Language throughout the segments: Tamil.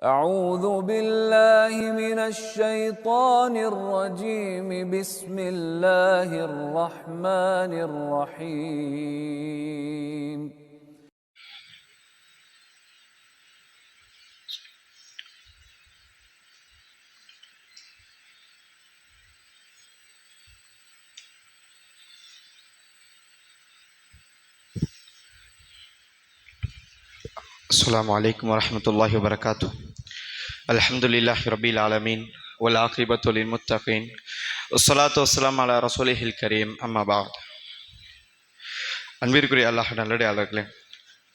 أعوذ بالله من الشيطان الرجيم بسم الله الرحمن الرحيم السلام عليكم ورحمة الله وبركاته. الحمد لله رب العالمين والعاقبة للمتقين والصلاة والسلام على رسوله الكريم أما بعد. அன்பிற்குரிய அல்லாஹ் நல்லடியார்களே,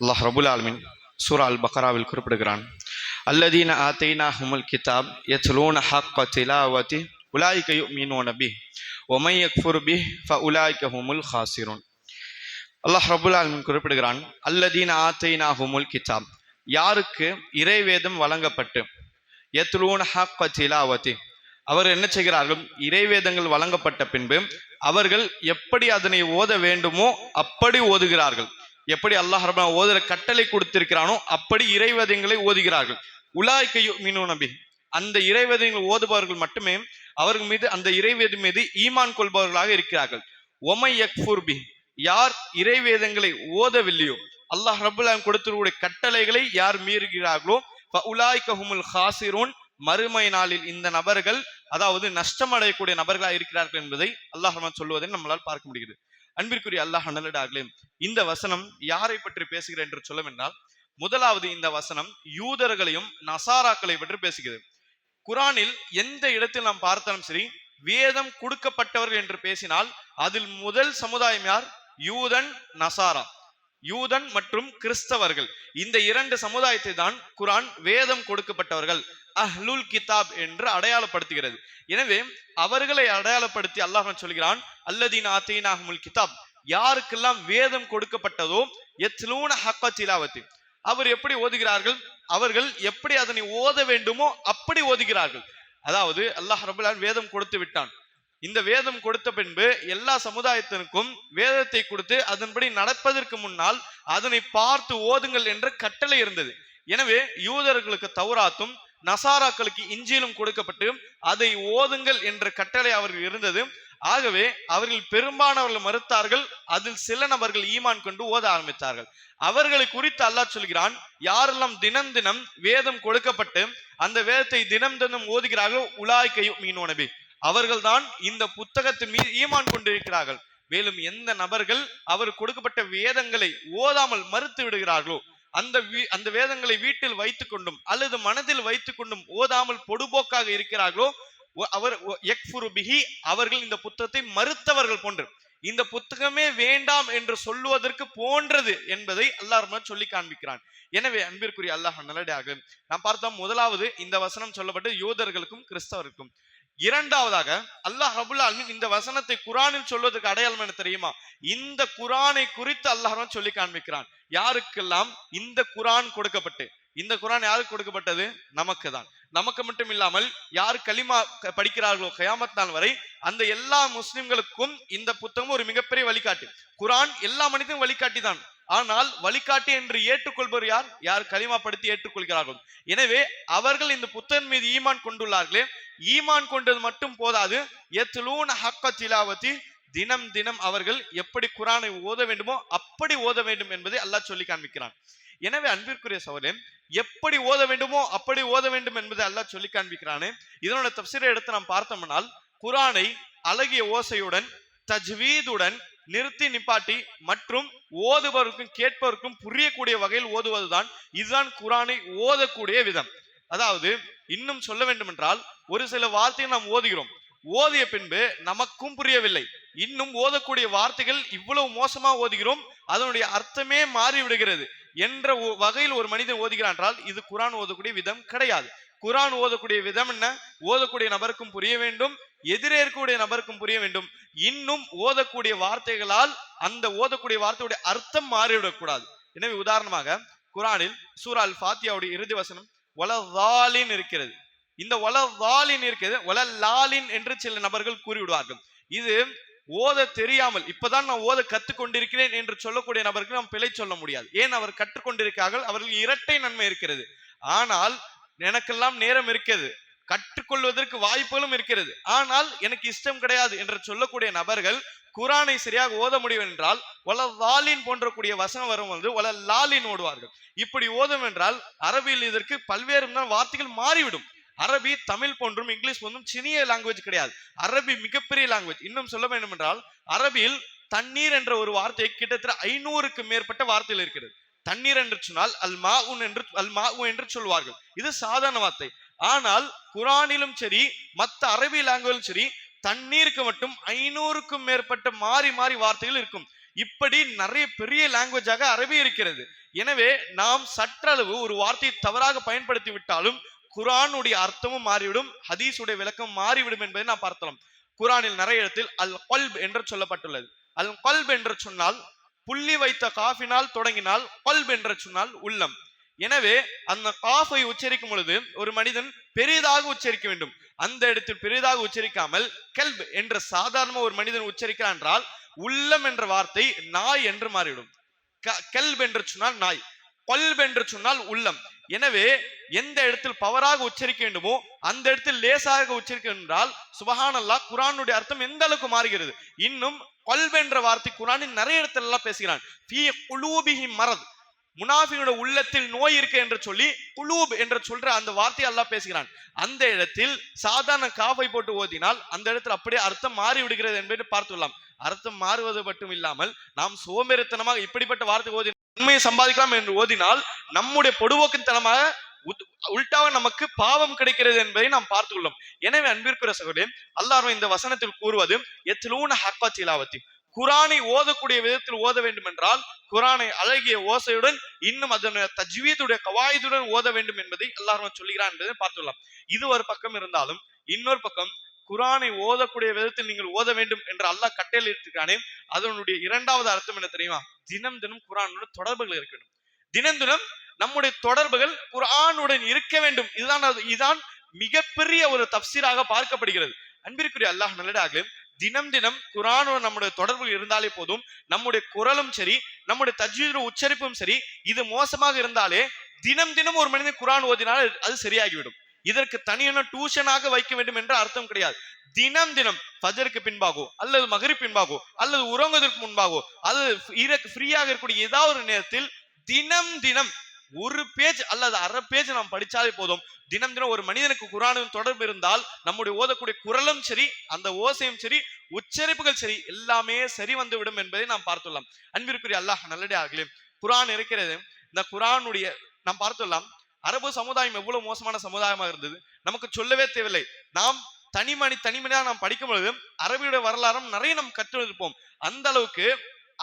அல்லாஹ் ரபுல் ஆலமீன் சூரா அல் பக்ராவில் குறிப்பிடுகிறான், அல்லதீன ஆத்தைனாஹுமுல் கிதாப் யத்லூன ஹக்க திலாவதி உலாயிக யுமினூன பிஹி வ மை யக்ஃபுர் பிஹி ஃபஉலாயிக ஹுமுல் ஹாசிரூன். அல்லாஹ் ரபுல் ஆலமீன் குறிப்பிடுகிறான், அல்லதீன ஆத்தைனாஹுமுல் கிதாப், யாருக்கு இறைவேதம் வழங்கப்பட்டு, யத்லூன ஹக்க திலாவதி, அவர் என்ன செய்கிறார்கள், இறைவேதங்கள் வழங்கப்பட்ட பின்பு அவர்கள் எப்படி அதனை ஓத வேண்டுமோ அப்படி ஓதுகிறார்கள். எப்படி அல்லாஹ் ரப்பனா ஓதுற கட்டளை கொடுத்திருக்கிறானோ அப்படி இறைவேதங்களை ஓதுகிறார்கள். உலாயிக யுமினூன பிஹி, அந்த இறைவேதங்கள் ஓதுபவர்கள் மட்டுமே அவர்கள் மீது, அந்த இறைவேதம் மீது ஈமான் கொள்பவர்களாக இருக்கிறார்கள். ஒமை யக்ஃபுர் பிஹி, யார் இறைவேதங்களை ஓதவில்லையோ, அல்லாஹ் ரப்பல் ஆலமீன் கொடுத்திருக்கிற கட்டளைகளை யார் மீறுகிறார்களோ, ஃபஉலாயிக ஹுமுல் ஹாசிரூன், மறுமை நாளில் இந்த நபர்கள், அதாவது நஷ்டம் அடையக்கூடிய நபர்களாக இருக்கிறார்கள் என்பதை அல்லாஹ் சொல்லுவதை நம்மளால் பார்க்க முடிகிறது. அன்பிற்குரிய அல்லாஹ் நல்லடியார்களே, இந்த வசனம் யாரை பற்றி பேசுகிறேன் என்று சொல்ல வேண்டால், முதலாவது இந்த வசனம் யூதர்களையும் நசாராக்களை பற்றி பேசுகிறது. குரானில் எந்த இடத்தில் நாம் பார்த்தாலும் சரி, வேதம் கொடுக்கப்பட்டவர்கள் என்று பேசினால் அதில் முதல் சமுதாயம் யார்? யூதன், நசாரா. யூதன் மற்றும் கிறிஸ்தவர்கள், இந்த இரண்டு சமுதாயத்தை தான் குரான் வேதம் கொடுக்கப்பட்டவர்கள், அஹ்லுல் கிதாப் என்று அடையாளப்படுத்துகிறது. எனவே அவர்களை அடையாளப்படுத்தி அல்லாஹ் சொல்கிறான், அல்லதீன ஆத்தைனாஹுமுல் கிதாப், யாருக்கெல்லாம் வேதம் கொடுக்கப்பட்டதோ, யத்லூன ஹக்க திலாவதி, அவர் எப்படி ஓதுகிறார்கள், அவர்கள் எப்படி அதனை ஓத வேண்டுமோ அப்படி ஓதுகிறார்கள். அதாவது அல்லாஹ் ரப்பல் ஆலமீன் வேதம் கொடுத்து விட்டான். இந்த வேதம் கொடுத்த பின்பு எல்லா சமுதாயத்திற்கும் வேதத்தை கொடுத்து அதன்படி நடப்பதற்கு முன்னால் அதனை பார்த்து ஓதுங்கள் என்ற கட்டளை இருந்தது. எனவே யூதர்களுக்கு தௌராத்தும் நசாராக்களுக்கு இஞ்சிலும் கொடுக்கப்பட்டு அதை ஓதுங்கள் என்ற கட்டளை அவர்கள் இருந்தது. ஆகவே அவர்கள் பெரும்பாலானவர்கள் மறுத்தார்கள். அதில் சில நபர்கள் ஈமான் கொண்டு ஓத ஆரம்பித்தார்கள். அவர்களை குறித்து அல்லாஹ் சொல்கிறான், யாரெல்லாம் தினம் தினம் வேதம் கொடுக்கப்பட்டு அந்த வேதத்தை தினம் தினம் ஓதுகிறார்கள், உலாயிக யுமினூன பிஹி, அவர்கள்தான் இந்த புத்தகத்தின் மீது ஈமான் கொண்டிருக்கிறார்கள். மேலும் எந்த நபர்கள் அவர் கொடுக்கப்பட்ட வேதங்களை ஓதாமல் மறுத்து விடுகிறார்களோ, அந்த வேதங்களை வீட்டில் வைத்துக் கொண்டும் அல்லது மனதில் வைத்துக் கொண்டும் ஓதாமல் பொடுபோக்காக இருக்கிறார்களோ, அவர் யக்ஃபுரு பிஹி, அவர்கள் இந்த புத்தகத்தை மறுத்தவர்கள் போன்று, இந்த புத்தகமே வேண்டாம் என்று சொல்லுவதற்கு போன்றது என்பதை அல்லாஹ் சொல்லி காண்பிக்கிறான். எனவே அன்பிற்குரிய அல்லாஹ் நல்லடியாக நாம் பார்த்தோம், முதலாவது இந்த வசனம் சொல்லப்பட்டு யூதர்களுக்கும் கிறிஸ்தவருக்கும். இரண்டாவதாக அல்லாஹ் ரபுல் ஆலமீன் இந்த வசனத்தை குரானில் சொல்வதற்கு அடையாளம் என்ன தெரியுமா? இந்த குரானை குறித்து அல்லாஹ் சொல்லி காண்பிக்கிறான். யாருக்கெல்லாம் இந்த குரான் கொடுக்கப்பட்டு, இந்த குரான் யாருக்கு கொடுக்கப்பட்டது? நமக்கு தான். நமக்கு மட்டும் இல்லாமல் யார் கலிமா படிக்கிறார்களோ கயாமத் நாள் வரை அந்த எல்லா முஸ்லிம்களுக்கும் இந்த புத்தகம் ஒரு மிகப்பெரிய வழிகாட்டி. குரான் எல்லா மனிதனும் வழிகாட்டி தான். ஆனால் வழிகாட்டி என்று ஏற்றுக்கொள்பவர் யார்? யார் கலிமா படித்து ஏற்றுக்கொள்கிறார்கள். எனவே அவர்கள் இந்த புத்தகம் மீது ஈமான் கொண்டுள்ளார்களே, ஈமான் கொண்டது மட்டும் போதாது, யத்லூன ஹக்க திலாவதி, தினம் தினம் அவர்கள் எப்படி குரானை ஓத வேண்டுமோ அப்படி ஓத வேண்டும் என்பதை அல்லாஹ் சொல்லி காண்பிக்கிறான். எனவே அன்பிற்குரிய சகோதரே, எப்படி ஓத வேண்டுமோ அப்படி ஓத வேண்டும் என்பதை அல்லாஹ் சொல்லி காண்பிக்கிறானே, இதனோட தஃப்சீரை எடுத்து நாம் பார்த்தோம்னால், குரானை அழகிய ஓசையுடன் தஜ்வீதுடன் நிறுத்தி நிப்பாட்டி மற்றும் ஓதுபவருக்கும் கேட்பவருக்கும் புரியக்கூடிய வகையில் ஓதுவதுதான், இதுதான் குரானை ஓதக்கூடிய விதம். அதாவது இன்னும் சொல்ல வேண்டும் என்றால், ஒரு சில வார்த்தையை நாம் ஓதுகிறோம், ஓதிய பின்பு நமக்கும் புரியவில்லை, இன்னும் ஓதக்கூடிய வார்த்தைகள் இவ்வளவு மோசமா ஓதுகிறோம், அதனுடைய அர்த்தமே மாறிவிடுகிறது என்ற வகையில் ஒரு மனிதன் ஓதுகிறான் என்றால் இது குரான் ஓதக்கூடிய விதம் கிடையாது. குரான் ஓதக்கூடிய விதம் என்ன? ஓதக்கூடிய நபருக்கும் புரிய வேண்டும், எதிரே இருக்கக்கூடிய நபருக்கும் புரிய வேண்டும். இன்னும் ஓதக்கூடிய வார்த்தைகளால் அந்த ஓதக்கூடிய வார்த்தையுடைய அர்த்தம் மாறிவிடக்கூடாது. எனவே உதாரணமாக குரானில் சூரா அல் ஃபாத்தியாவுடைய இறுதி வசனம் வலதாலின் இருக்கிறது. இந்த வலதாலின் இருக்கிறது, வலலாலின் என்று சில நபர்கள் கூறிவிடுவார்கள். இது ஓத தெரியாமல் இப்பதான் நான் ஓத கற்றுக்கொண்டிருக்கிறேன் என்று சொல்லக்கூடிய நபருக்கு நாம் பிழை சொல்ல முடியாது. ஏன்? அவர் கற்றுக்கொண்டிருக்கிறார்கள், அவர்கள் இரட்டை நன்மை இருக்கிறது. ஆனால் எனக்கெல்லாம் நேரம் இருக்கிறது, கற்றுக்கொள்வதற்கு வாய்ப்புகளும் இருக்கிறது, ஆனால் எனக்கு இஷ்டம் கிடையாது என்று சொல்லக்கூடிய நபர்கள் குரானை சரியாக ஓத முடியும் என்றால் வலல்லாலின் போன்ற கூடிய வசனம் வரும் வந்து வலல்லாலின் ஓடுவார்கள். இப்படி ஓதும் என்றால் அரபியில் இதற்கு பல்வேறு வார்த்தைகள் மாறிவிடும். அரபி தமிழ் போன்றும் இங்கிலீஷ் போன்றும் சிறிய லாங்குவேஜ் கிடையாது. அரபி மிகப்பெரிய லாங்குவேஜ். இன்னும் சொல்ல வேண்டும் என்றால் அரபியில் தண்ணீர் என்ற ஒரு வார்த்தை கிட்டத்தட்ட 500க்கு மேற்பட்ட வார்த்தைகள் இருக்கிறது. தண்ணீர் என்று சொன்னால் அல் மாஉ என்று சொல்வார்கள். இது சாதாரண வார்த்தை. ஆனால் குரானிலும் சரி மற்ற அரபி லாங்குவேஜ் சரி தண்ணீருக்கு மட்டும் 500க்கும் மேற்பட்ட மாறி மாறி வார்த்தைகள் இருக்கும். இப்படி நிறைய பெரிய லாங்குவேஜாக அரபி இருக்கிறது. எனவே நாம் சற்றளவு ஒரு வார்த்தையை தவறாக பயன்படுத்தி விட்டாலும் குரானுடைய அர்த்தமும் மாறிவிடும், ஹதீஸுடைய விளக்கம் மாறிவிடும் என்பதை நாம் பார்த்தோம். குரானில் நிறைய இடத்தில் அல் கல்ப் என்று சொல்லப்பட்டுள்ளது. அல் கல்ப் என்று சொன்னால் புள்ளி வைத்த காஃபினால் தொடங்கினால் கல்ப் என்று சொன்னால் உள்ளம். எனவே அந்த காஃபை உச்சரிக்கும் பொழுது ஒரு மனிதன் பெரிதாக உச்சரிக்க வேண்டும். அந்த இடத்தில் பெரிதாக உச்சரிக்காமல் கல்ப் என்ற சாதாரண ஒரு மனிதன் உச்சரிக்கிறான் என்றால் உள்ளம் என்ற வார்த்தை நாய் என்று மாறிவிடும். கல்ப் என்று சொன்னால் நாய், கல்ப் என்று சொன்னால் உள்ளம். எனவே எந்த இடத்தில் பவராக உச்சரிக்க வேண்டுமோ அந்த இடத்தில் லேசாக உச்சரிக்க என்றால் சுபஹானல்லாஹ் குரானுடைய அர்த்தம் எந்த அளவுக்கு மாறுகிறது. இன்னும் கல்ப் என்ற வார்த்தை குரானில் நிறைய இடத்துல எல்லாம் பேசுகிறான். ஃபீ குலூபிஹிம் மரத், முனாஃபிகோட உள்ளத்தில் நோய் இருக்கு என்று சொல்லி குலூப் என்று சொல்ற அந்த வார்த்தையை அல்லாஹ் பேசுகிறான். அந்த இடத்தில் சாதாரண காஃபை போட்டு ஓதினால் அந்த இடத்தில் அப்படியே அர்த்தம் மாறி விடுகிறது என்பதை பார்த்துள்ளோம். அர்த்தம் மாறுவது மட்டும் இல்லாமல் நாம் சோம்பேறித்தனமாக இப்படிப்பட்ட வார்த்தை ஓதி நன்மையை சம்பாதிக்கலாம் என்று ஓதினால் நம்முடைய பொடுவோக்கின்தனமாக உள்டாக நமக்கு பாவம் கிடைக்கிறது என்பதை நாம் பார்த்துள்ளோம். எனவே அன்பிற்குரிய சகோதரர்களே, அல்லாஹ் இந்த வசனத்தில் கூறுவது யத்லூன ஹக்க திலாவத்தி, குரானை ஓதக்கூடிய விதத்தில் ஓத வேண்டும் என்றால் குரானை அழகிய ஓசையுடன் இன்னும் அதனுடைய தஜ்வீதுடைய கவாயிதுடன் ஓத வேண்டும் என்பதை அல்லாஹ் சொல்லுகிறான் என்பதை பார்த்துள்ளோம். இது ஒரு பக்கம் இருந்தாலும் இன்னொரு பக்கம் குரானை ஓதக்கூடிய விதத்தில் நீங்கள் ஓத வேண்டும் என்று அல்லாஹ் கட்டளை இருக்கிறானே, அதனுடைய இரண்டாவது அர்த்தம் என்ன தெரியுமா? தினம் தினம் குரானுடன் தொடர்புகள் இருக்க வேண்டும். தினம் தினம் நம்முடைய தொடர்புகள் குரானுடன் இருக்க வேண்டும். இதுதான் மிகப்பெரிய ஒரு தப்சீராக பார்க்கப்படுகிறது. அன்பிற்குரிய அல்லாஹ் நல்லதாக தினம் தினம் குரானுடன் நம்முடைய தொடர்புகள் இருந்தாலே போதும். நம்முடைய குரலும் சரி நம்முடைய தஜ்வீது உச்சரிப்பும் சரி இது மோசமாக இருந்தாலே தினம் தினம் ஒரு மனிதன் குரான் ஓதினால் அது சரியாகிவிடும். இதற்கு தனியான டியூஷனாக வைக்க வேண்டும் என்ற அர்த்தம் கிடையாது. தினம் தினம் ஃபஜருக்கு பின்பாகோ அல்லது மகரிப் பின்பாகோ அல்லது உறங்குவதற்கு முன்பாகோ அல்லது ஃப்ரீயாக இருக்கக்கூடிய ஏதாவது ஒரு நேரத்தில் தினம் தினம் ஒரு பேஜ் அல்லது அரை பேஜ் நாம் படிச்சாலே போதும். தினம் தினம் ஒரு மனிதனுக்கு குரானுடன் தொடர்பு இருந்தால் நம்முடைய ஓதக்கூடிய குரலும் சரி அந்த ஓசையும் சரி உச்சரிப்புகள் சரி எல்லாமே சரி வந்து விடும் என்பதை நாம் பார்த்துள்ளோம். அன்பிற்குரிய அல்லாஹ் நல்லடியார்களே, குரான் இருக்கிறது. இந்த குரானுடைய நாம் பார்த்துள்ளோம். அரபு சமுதாயம் எவ்வளவு மோசமான சமுதாயமாக இருந்தது நமக்கு சொல்லவே தேவையில்லை. நாம் தனிமனியாக நாம் படிக்கும் பொழுது அரபியுடைய வரலாறும் நிறைய நாம் கற்றிருப்போம். அந்த அளவுக்கு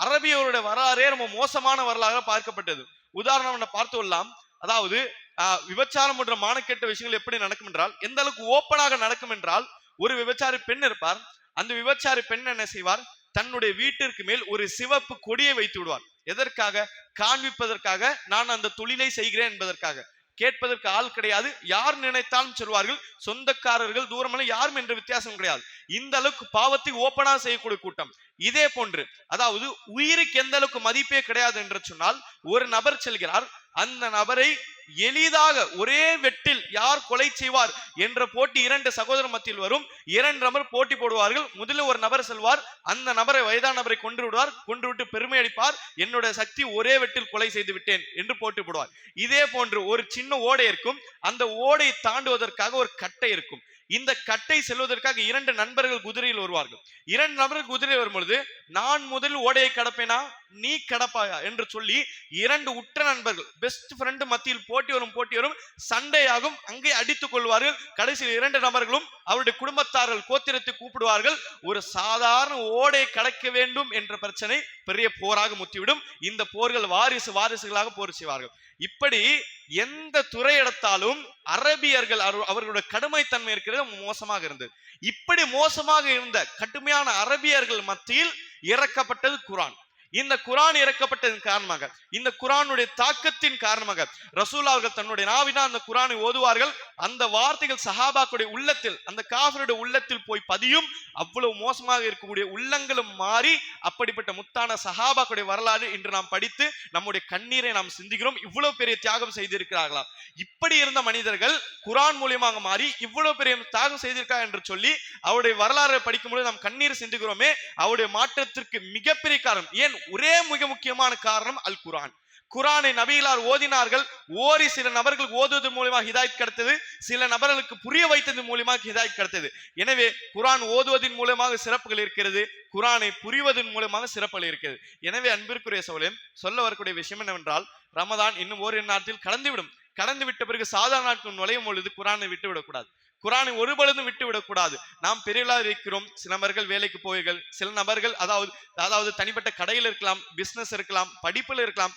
அரபியோருடைய வரலாறே ரொம்ப மோசமான வரலாறாக பார்க்கப்பட்டது. உதாரணம் பார்த்து கொள்ளலாம். அதாவது விபச்சாரம் போன்ற மானக்கெட்ட விஷயங்கள் எப்படி நடக்கும் என்றால் எந்த அளவுக்கு ஓப்பனாக நடக்கும் என்றால் ஒரு விபச்சாரி பெண் இருப்பார். அந்த விபச்சாரி பெண் என்ன செய்வார்? தன்னுடைய வீட்டிற்கு மேல் ஒரு சிவப்பு கொடியை வைத்து விடுவார். எதற்காக? காண்பிப்பதற்காக, நான் அந்த தொழிலை செய்கிறேன் என்பதற்காக. கேட்பதற்கு ஆள் கிடையாது. யார் நினைத்தாலும் சொல்வார்கள். சொந்தக்காரர்கள் தூரமெல்லாம் யாரும் என்ற வித்தியாசம் கிடையாது. இந்த அளவுக்கு பாவத்தை ஓப்பனா செய்யக்கூடிய கூட்டம். இதே போன்று அதாவது உயிருக்கு எந்த அளவுக்கு மதிப்பே கிடையாது என்று சொன்னால் ஒரு நபர் செல்கிறார். அந்த நபரை எளிதாக ஒரே வெட்டில் யார் கொலை செய்வார் என்ற போட்டி இரண்டு சகோதரர் மத்தியில் வரும். இரண்டு நபர் போட்டி போடுவார்கள். முதலில் ஒரு நபர் செல்வார். அந்த நபரை வயதான நபரை கொன்று விடுவார். கொன்று விட்டு பெருமை அடிப்பார். என்னுடைய சக்தி ஒரே வெட்டில் கொலை செய்து விட்டேன் என்று போட்டி போடுவார். இதே போன்று ஒரு சின்ன ஓடை இருக்கும். அந்த ஓடையை தாண்டுவதற்காக ஒரு கட்டை இருக்கும். இந்த கட்டை செல்வதற்காக இரண்டு நண்பர்கள் குதிரையில் வருவார்கள். இரண்டு நபர்கள் குதிரையில் வரும்பொழுது நான் முதல் ஓடையை கடப்பேனா நீ கடப்பாயா என்று சொல்லி இரண்டு உற்ற நண்பர்கள் பெஸ்ட் ஃப்ரெண்ட் மத்தியில் போட்டி வரும். சண்டையாகும். அங்கே அடித்துக் கொள்வார்கள். கடைசியில் இரண்டு நபர்களும் அவருடைய குடும்பத்தார்கள் கோத்திரத்தை கூப்பிடுவார்கள். ஒரு சாதாரண ஓடையை கடக்க வேண்டும் என்ற பிரச்சனை பெரிய போராக முத்திவிடும். இந்த போர்கள் வாரிசுகளாக போர் செய்வார்கள். இப்படி எந்த துறை எடுத்தாலும் அரபியர்கள் அவர்களுடைய கடுமைத்தன்மை இருக்கிறது மோசமாக இருந்தது. இப்படி மோசமாக இருந்த கடுமையான அரபியர்கள் மத்தியில் இறக்கப்பட்டது குரான். இந்த குரான் இறக்கப்பட்டதன் காரணமாக, இந்த குரானுடைய தாக்கத்தின் காரணமாக ரசூல் அவர்கள் தன்னுடைய நாவினால் அந்த குரானை ஓதுவார்கள். அந்த வார்த்தைகள் சஹாபாக்களுடைய உள்ளத்தில், அந்த காஃபிருடைய உள்ளத்தில் போய் பதியும். அவ்வளவு மோசமாக இருக்கக்கூடிய உள்ளங்களும் மாறி அப்படிப்பட்ட முத்தான சஹாபாக்களுடைய வரலாறு இன்று நாம் படித்து நம்முடைய கண்ணீரை நாம் சிந்திக்கிறோம். இவ்வளவு பெரிய தியாகம் செய்திருக்கிறார்களா? இப்படி இருந்த மனிதர்கள் குரான் மூலியமாக மாறி இவ்வளவு பெரிய தியாகம் செய்திருக்கார் என்று சொல்லி அவருடைய வரலாறு படிக்கும்போது நாம் கண்ணீர் சிந்துகிறோமே. அவருடைய மாற்றத்திற்கு மிகப்பெரிய காரணம் ஏன்? ஒரே மிக முக்கியமான காரணம் அல் குரான். குரானை நபிகளார் ஓதினார்கள். சில நபர்கள் ஓதுவது மூலமாக ஹிதாயத் கிடைத்தது, சில நபர்களுக்கு புரிய வைத்தது மூலமாக ஹிதாயத் கிடைத்தது. எனவே குரான் ஓதுவதன் மூலமாக சிறப்புகள் இருக்கிறது, குரானை புரிவதன் மூலமாக சிறப்புகள் இருக்கிறது. எனவே அன்பிற்குரிய சகோதரர்களே, சொல்ல வரக்கூடிய விஷயம் என்னவென்றால், ரமதான் இன்னும் ஓரிரு நாட்களில் கடந்து விட்ட பிறகு சாதாரண நாட்கள் நுழையும் பொழுது குரானை விட்டு விடக்கூடாது. குரானை ஒரு பொழுதும் விட்டு விடக்கூடாது. நாம் பெரியவர்களாக இருக்கிறோம், சில நபர்கள் வேலைக்கு போவீர்கள், சில நபர்கள் அதாவது தனிப்பட்ட கடையில் இருக்கலாம், பிசினஸ் இருக்கலாம், படிப்பில் இருக்கலாம்.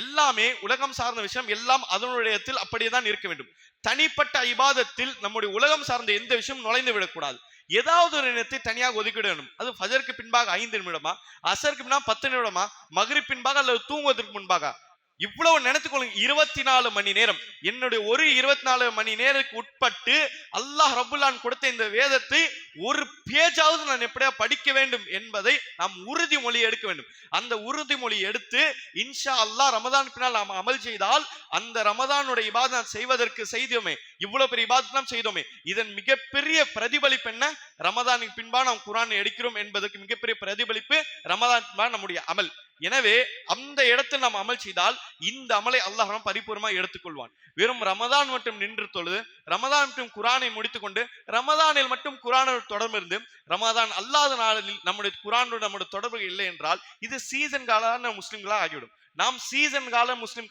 எல்லாமே உலகம் சார்ந்த விஷயம் எல்லாம் அதனுடைய அப்படியேதான் இருக்க வேண்டும். தனிப்பட்ட இபாதத்தில் நம்முடைய உலகம் சார்ந்த எந்த விஷயம் நுழைந்து விடக்கூடாது. ஏதாவது ஒரு நேரத்தை தனியாக ஒதுக்கிட வேண்டும். அது ஃபஜருக்கு பின்பாக 5 நிமிடமா, அசருக்கு பின்பாக 10 நிமிடமா, மக்ரிப் பின்பாக அல்லது தூங்குவதற்கு முன்பாக, இவ்வளவு நினைத்துக்கொள்ளுங்க. 24 மணி நேரம், என்னுடைய ஒரு 24 மணி நேரத்துக்கு உட்பட்டு அல்லாஹ் ரப்புல் ஆலமீன் கொடுத்த இந்த வேதத்தை ஒரு பேஜாவது நான் எப்படியா படிக்க வேண்டும் என்பதை நாம் உறுதிமொழி எடுக்க வேண்டும். அந்த உறுதிமொழி எடுத்து இன்ஷா அல்லாஹ் ரமதான் பின்னால் நாம் அமல் செய்தால், அந்த ரமதானுடைய இபாதத் செய்வதற்கு செய்தோமே, இவ்வளவு பெரிய இபாதத் நாம் செய்தோமே, இதன் மிகப்பெரிய பிரதிபலிப்பு என்ன? ரமதானுக்கு பின்பா நாம் குர்ஆனை எடுக்கிறோம் என்பதற்கு மிகப்பெரிய பிரதிபலிப்பு ரமதான் பின்பா நம்முடைய அமல். எனவே அந்த இடத்தில் நாம் அமல் செய்தால் இந்த அமலை அல்லாஹ் பரிபூர்ணமாக எடுத்துக்கொள்வான். வெறும் ரமதான் மட்டும் நின்று தொழுது, ரமதான் மட்டும் குரானை முடித்துக் கொண்டு, ரமதானில் மட்டும் குரானோடு தொடர்பு இருந்து, ரமதான் அல்லாத நாளில் நம்முடைய குரானோடு நம்முடைய தொடர்பு இல்லை என்றால் இது சீசன் கால முஸ்லிம்களாக ஆகிவிடும். நாம் சீசன் கால முஸ்லிம்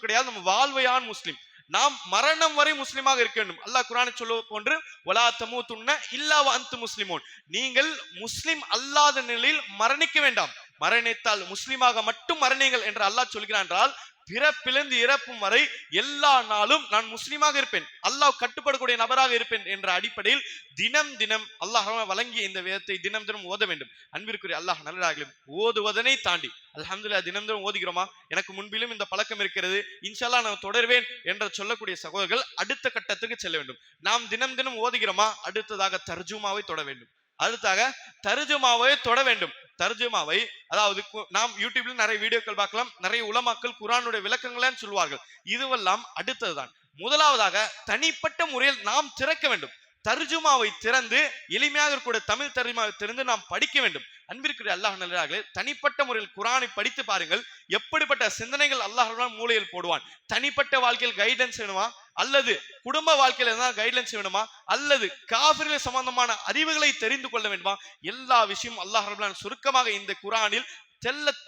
கிடையாது, நம்ம வாழ்வையான் முஸ்லிம். நாம் மரணம் வரை முஸ்லிமாக இருக்க வேண்டும். அல்லாஹ் குர்ஆனை சொல்லுவது போன்று, வலா தமூதுன்ன இல்லா வ அன்தும் முஸ்லிமூன், நீங்கள் முஸ்லிம் அல்லாத நிலையில் மரணிக்க வேண்டாம், மரணித்தால் முஸ்லிமாக மட்டும் மரணிங்கள் என்று அல்லாஹ் சொல்கிறான். என்றால் பிறப்பிலிருந்து இறப்பும் வரை எல்லா நாளும் நான் முஸ்லிமாக இருப்பேன், அல்லாஹ் கட்டுப்படக்கூடிய நபராக இருப்பேன் என்ற அடிப்படையில் தினம் தினம் அல்லாஹ் வழங்கிய இந்த வேதத்தை தினம் தினம் ஓத வேண்டும். அன்பிற்குரிய அல்லாஹ் நல்லதாகலும் ஓதுவதனை தாண்டி அல்ஹம்துலில்லாஹ் தினம் தினம் ஓதுகிறோமா? எனக்கு முன்பிலும் இந்த பழக்கம் இருக்கிறது, இன்ஷா அல்லாஹ் நான் தொடர்வேன் என்று சொல்லக்கூடிய சகோதரர்கள் அடுத்த கட்டத்துக்கு செல்ல வேண்டும். நாம் தினம் தினம் ஓதுகிறோமா? அடுத்ததாக தர்ஜுமாவை தொட வேண்டும். தர்ஜுமாவை அதாவது நாம் யூடியூப்ல நிறைய வீடியோக்கள் பார்க்கலாம், நிறைய உலமாக்கள் குர்ஆனுடைய விளக்கங்களை சொல்வார்கள். இதுவெல்லாம் அடுத்ததுதான். முதலாவதாக தனிப்பட்ட முறையில் நாம் திறக்க வேண்டும். தர்ஜுமாவை திறந்து எளிமையாக இருக்கக்கூடிய தமிழ் தர்ஜுமாவை திறந்து நாம் படிக்க வேண்டும். அன்பிற்குரிய அல்லாஹ் நல்லதார்களே, தனிப்பட்ட முறையில் குர்ஆனை படித்து பாருங்கள், எப்படிப்பட்ட சிந்தனைகள் அல்லாஹ் மூலையில் போடுவான். தனிப்பட்ட வாழ்க்கையில் கைடன்ஸ் வேணுமா, அல்லது குடும்ப வாழ்க்கையில் ஏதாவது கைடன்ஸ் வேணுமா, அல்லது காஃபிர்கள் சம்பந்தமான அறிவுகளை தெரிந்து கொள்ள வேண்டுமா, எல்லா விஷயமும் அல்லாஹ் ரப்பல் ஆலமீன் சுருக்கமாக இந்த குர்ஆனில்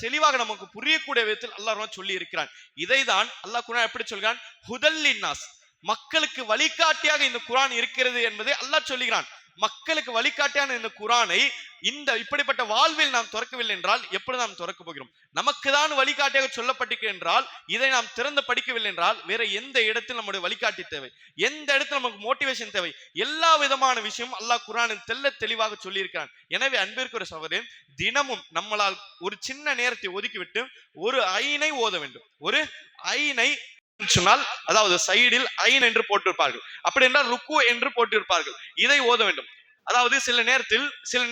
தெளிவாக நமக்கு புரியக்கூடிய விதத்தில் அல்லாஹ் சொல்லி இருக்கிறான். இதைதான் அல்லாஹ் குர்ஆன் எப்படி சொல்கிறான்? ஹுதல் லின்னாஸ், மக்களுக்கு வழிகாட்டியாக இந்த குர்ஆன் இருக்கிறது என்பதை அல்லாஹ் சொல்லுகிறான். மக்களுக்கு வழிகாட்டியான இந்த குர்ஆனை இந்த இப்படிப்பட்ட வாழ்வில் நாம் திறக்கவில்லை என்றால் எப்படி நாம் திறக்க போகிறோம்? நமக்கு தான் வழிகாட்டியாக சொல்லப்பட்டிருக்கிறது என்றால் இதை நாம் திறந்து படிக்கவில்லை என்றால் வேற எந்த இடத்தில் நம்முடைய வழிகாட்டி தேவை, எந்த இடத்தில் நமக்கு மோட்டிவேஷன் தேவை? எல்லா விதமான விஷயம் அல்லாஹ் குர்ஆனில் தெளிவாக சொல்லி இருக்கிறான். எனவே அன்பிற்குரிய சகோதரரே, தினமும் நம்மளால் ஒரு சின்ன நேரத்தை ஒதுக்கிவிட்டு ஒரு ஐனை ஓத வேண்டும். ஒரு ஐனை சொன்னால் அதாவது சைடில் ஐன் என்று போட்டிருப்பார்கள், அப்படி என்றால் ருக்கு என்று போட்டிருப்பார்கள். இதை ஓத வேண்டும். அதாவது சில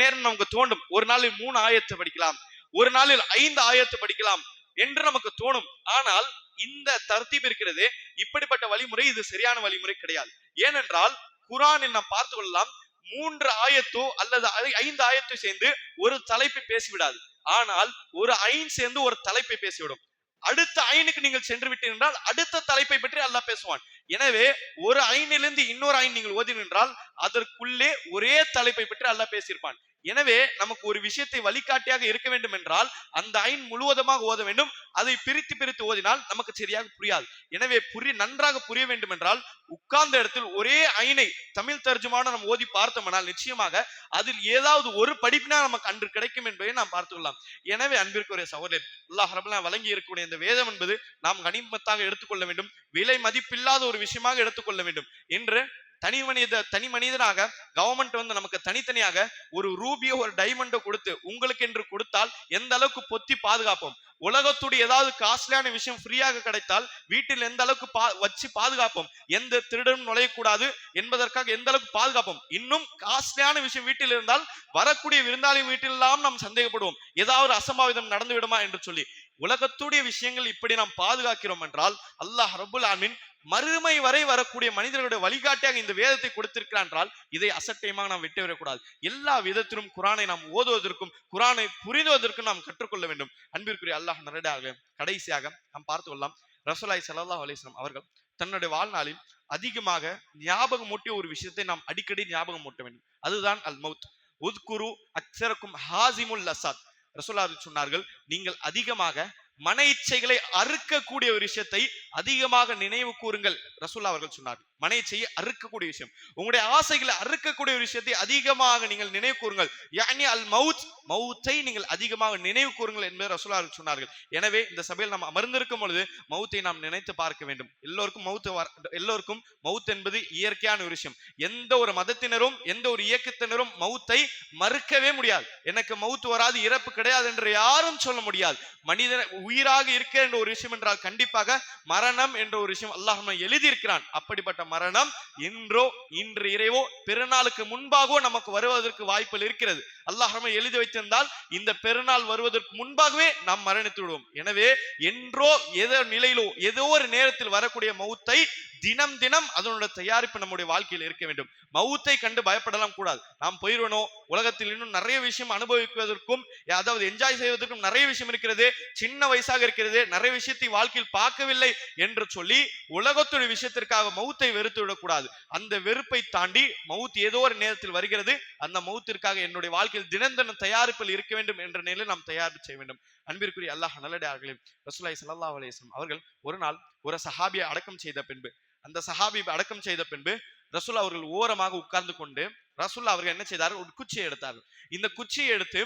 நேரம் நமக்கு தோண்டும், ஒரு நாளில் 3 ஆயத்து படிக்கலாம், ஒரு நாளில் 5 ஆயத்து படிக்கலாம் என்று நமக்கு தோணும். ஆனால் இந்த தர்த்தீப் இருக்கிறது, இப்படிப்பட்ட வழிமுறை இது சரியான வழிமுறை கிடையாது. ஏனென்றால் குர்ஆனில் நாம் பார்த்து கொள்ளலாம், 3 ஆயத்தோ அல்லது 5 ஆயத்தோ சேர்ந்து ஒரு தலைப்பை பேசிவிடாது. ஆனால் ஒரு ஐன் சேர்ந்து ஒரு தலைப்பை பேசிவிடும். அடுத்த ஐனுக்கு நீங்கள் சென்று விட்டீர்கள் என்றால் அடுத்த தலைப்பை பற்றி அல்லாஹ் பேசுவான். எனவே ஒரு ஐனிலிருந்து இன்னொரு ஐன் நீங்கள் ஓதினீர்கள் என்றால் அதற்குள்ளே ஒரே தலைப்பை பற்றி அல்லாஹ் பேசியிருப்பான். எனவே நமக்கு ஒரு விஷயத்தை வழிகாட்டியாக இருக்க வேண்டும் என்றால் அந்த ஐன் முழுவதுமாக ஓத வேண்டும். அதை பிரித்து ஓதினால் நமக்கு சரியாக புரியாது. எனவே நன்றாக புரிய வேண்டும் என்றால் உட்கார்ந்த இடத்தில் ஒரே ஐனை தமிழ் தர்ஜுமான நாம் ஓதி பார்த்தோம்னால் நிச்சயமாக அதில் ஏதாவது ஒரு படிப்பினா நமக்கு அன்று கிடைக்கும் என்பதை நாம் பார்த்து கொள்ளலாம். எனவே அன்பிற்குரிய சகோதரர், அல்லாஹ் ரப்பல் ஆலமீன் வழங்கி இருக்கக்கூடிய இந்த வேதம் என்பது நாம் கனிமத்தாக எடுத்துக்கொள்ள வேண்டும், விலை மதிப்பில்லாத ஒரு விஷயமாக எடுத்துக்கொள்ள வேண்டும் என்று தனி மனிதனாக கவர்மெண்ட் வந்து நமக்கு தனித்தனியாக ஒரு ரூபியோ ஒரு டைமண்டோ கொடுத்து உங்களுக்கு என்று கொடுத்தால் எந்த அளவுக்கு பொத்தி பாதுகாப்போம். உலகத்துடைய ஏதாவது காஸ்ட்லியான விஷயம் ஃப்ரீயாக கிடைத்தால் வீட்டில் எந்த அளவுக்கு வச்சு பாதுகாப்போம். எந்த திருடனும் நுழையக்கூடாது என்பதற்காக எந்த அளவுக்கு பாதுகாப்போம். இன்னும் காஸ்ட்லியான விஷயம் வீட்டில் இருந்தால் வரக்கூடிய விருந்தாளியின் வீட்டிலெல்லாம் நாம் சந்தேகப்படுவோம், ஏதாவது அசம்பாவிதம் நடந்து விடுமா என்று சொல்லி. உலகத்துடைய விஷயங்கள் இப்படி நாம் பாதுகாக்கிறோம் என்றால் அல்லாஹ் ரப்புல் ஆலமீன் மறுமை வரை வரக்கூடிய மனிதர்களுடைய வழிகாட்டியாக இந்த வேதத்தை கொடுத்திருக்கிறார் என்றால் இதை அசட்டையமாக நாம் விட்டு விடக்கூடாது. எல்லா விதத்திலும் குரானை நாம் ஓதுவதற்கும் குரானை புரிந்துவதற்கும் நாம் கற்றுக்கொள்ள வேண்டும். அன்பிற்குரிய அல்லாஹ் நல்லடியார்களே, கடைசியாக நாம் பார்த்து கொள்ளலாம், ரசூலுல்லாஹி ஸல்லல்லாஹு அலைஹி வஸல்லம் அவர்கள் தன்னுடைய வாழ்நாளில் அதிகமாக ஞாபகம் மூட்டிய ஒரு விஷயத்தை நாம் அடிக்கடி ஞாபகம் மூட்ட வேண்டும். அதுதான் அல் மௌத். உத்குரு அக்ஸரக்கும் ஹாசிமுல் லஸாத். ரசூலுல்லாஹி சொன்னார்கள், நீங்கள் அதிகமாக மன இச்சைகளை அறுக்கக்கூடிய ஒரு விஷயத்தை அதிகமாக நினைவு கூறுங்கள். ரசூலுல்லாஹி அவர்கள் சொன்னார்கள், மன இச்சையை அறுக்கக்கூடிய விஷயம், உங்களுடைய ஆசைகளை அறுக்கக்கூடிய ஒரு விஷயத்தை அதிகமாக நீங்கள் நினைவு கூறுங்கள். யானி அல் மவுத், மவுத்தை நீங்கள் அதிகமாக நினைவு கூறுங்கள் என்பதை ரசூலுல்லாஹி அவர்கள் சொன்னார்கள். எனவே இந்த சபையில் நாம் அமர்ந்திருக்கும் பொழுது மவுத்தை நாம் நினைத்து பார்க்க வேண்டும். எல்லோருக்கும் மவுத் என்பது இயற்கையான ஒரு விஷயம். எந்த ஒரு மதத்தினரும் எந்த ஒரு இயக்கத்தினரும் மவுத்தை மறுக்கவே முடியாது. எனக்கு மவுத் வராது, இறப்பு கிடையாது என்று யாரும் சொல்ல முடியாது. மனிதன் உயிராக இருக்க என்ற ஒரு விஷயம் என்றால் கண்டிப்பாக மரணம் என்ற ஒரு விஷயம் அல்லாஹ் எழுதி இருக்கிறான். அப்படிப்பட்ட மரணம் இன்று இரவோ பெருநாளுக்கு முன்பாகவோ நமக்கு வருவதற்கு வாய்ப்புகள் இருக்கிறது. அல்லாஹ் எழுதி வைத்திருந்தால் இந்த பெருநாள் வருவதற்கு முன்பாகவே நாம் மரணித்து விடுவோம். எனவே என்றோ ஏதோ நிலையிலோ ஏதோ ஒரு நேரத்தில் வரக்கூடிய மவுத்தை தினம் தினம் அதனுடைய தயாரிப்பு நம்முடைய வாழ்க்கையில் இருக்க வேண்டும். மவுத்தை கண்டு பயப்படலாம் கூடாது. நாம் போயிடுவோம், உலகத்தில் இன்னும் நிறைய விஷயம் அனுபவிப்பதற்கும் அதாவது என்ஜாய் செய்வதற்கும் நிறைய விஷயம் இருக்கிறது, சின்ன வயசாக இருக்கிறது, நிறைய விஷயத்தை வாழ்க்கையில் பார்க்கவில்லை என்று சொல்லி உலகத்துடைய விஷயத்திற்காக மவுத்தை வெறுத்து விடக்கூடாது. அந்த வெறுப்பை தாண்டி மவுத் ஏதோ ஒரு நேரத்தில் வருகிறது, அந்த மவுத்திற்காக என்னுடைய வாழ்க்கையில் தினம் தினம் தயாரிப்பில் இருக்க வேண்டும் என்ற நிலையில் நாம் தயாரிப்பு செய்ய வேண்டும். அன்பிற்குரிய அல்லாஹ் நல்லடியார்களே, ரசூலுல்லாஹி ஸல்லல்லாஹு அலைஹி வஸல்லம் அவர்கள் ஒரு நாள் ஒரு சஹாபியை அடக்கம் செய்த பின்பு, அந்த சஹாபி அடக்கம் செய்த பின்பு ரசூல் அவர்கள் ஓரமாக உட்கார்ந்து கொண்டு ரசூல் அவர்கள் என்ன செய்தார்கள், ஒரு குச்சியை எடுத்தார்கள். இந்த குச்சியை எடுத்து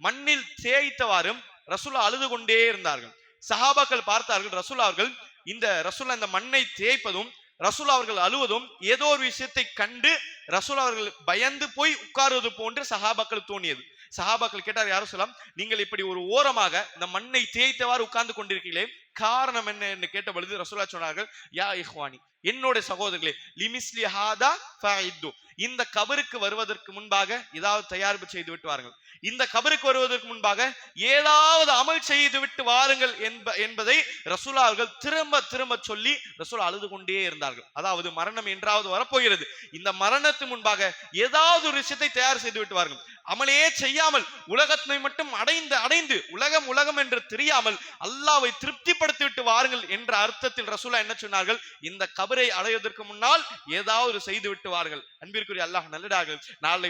மண்ணில் தேய்த்தவாறும் ரசூல் அழுது கொண்டே இருந்தார்கள். சஹாபாக்கள் பார்த்தார்கள், ரசூல் அவர்கள் இந்த மண்ணை தேய்ப்பதும் ரசூல் அவர்கள் அழுவதும் ஏதோ ஒரு விஷயத்தை கண்டு ரசூல் அவர்கள் பயந்து போய் உட்காருவது போன்று சஹாபாக்கள் தோணியது. சஹாபாக்கள் கேட்டார், யாரும் சொல்லலாம், நீங்கள் இப்படி ஒரு ஓரமாக இந்த மண்ணை தேய்த்தவாறு உட்கார்ந்து கொண்டிருக்கீங்களே, காரணம் என்ன என்று கேட்ட பொழுது ரசூலுல்லாஹி சொன்னார்கள், யா இஹ்வானி, என்னோட சகோதரர்களே, லிமிஸ்லி ஹாதா ஃபஇது, இந்த கபருக்கு வருவதற்கு முன்பாக ஏதாவது தயாரிப்பு செய்து விட்டு வாருங்கள். இந்த கபருக்கு வருவதற்கு முன்பாக ஏதாவது அமல் செய்து விட்டு வாருங்கள் என்பதை ரசூலுல்லாஹி அவர்கள் திரும்ப திரும்ப சொல்லி ரசூல் அழுது கொண்டே இருந்தார்கள். அதாவது மரணம் என்றாவது வரப்போகிறது, இந்த மரணத்துக்கு முன்பாக ஏதாவது ஒரு விஷயத்தை தயார் செய்து விட்டு வாருங்கள். அமலையே செய்யாமல் உலகத்தை மட்டும் அடைந்து உலகம் என்று தெரியாமல் அல்லாஹ்வை திருப்திப்படுத்தி விட்டு வாருங்கள் என்ற அர்த்தத்தில் ரசூலுல்லாஹி என்ன சொன்னார்கள், இந்த கபரை அடைவதற்கு முன்னால் ஏதாவது செய்து விட்டு வாருங்கள். அன்பிற்குரிய அல்லாஹ் நல்லடியார்கள், நாளை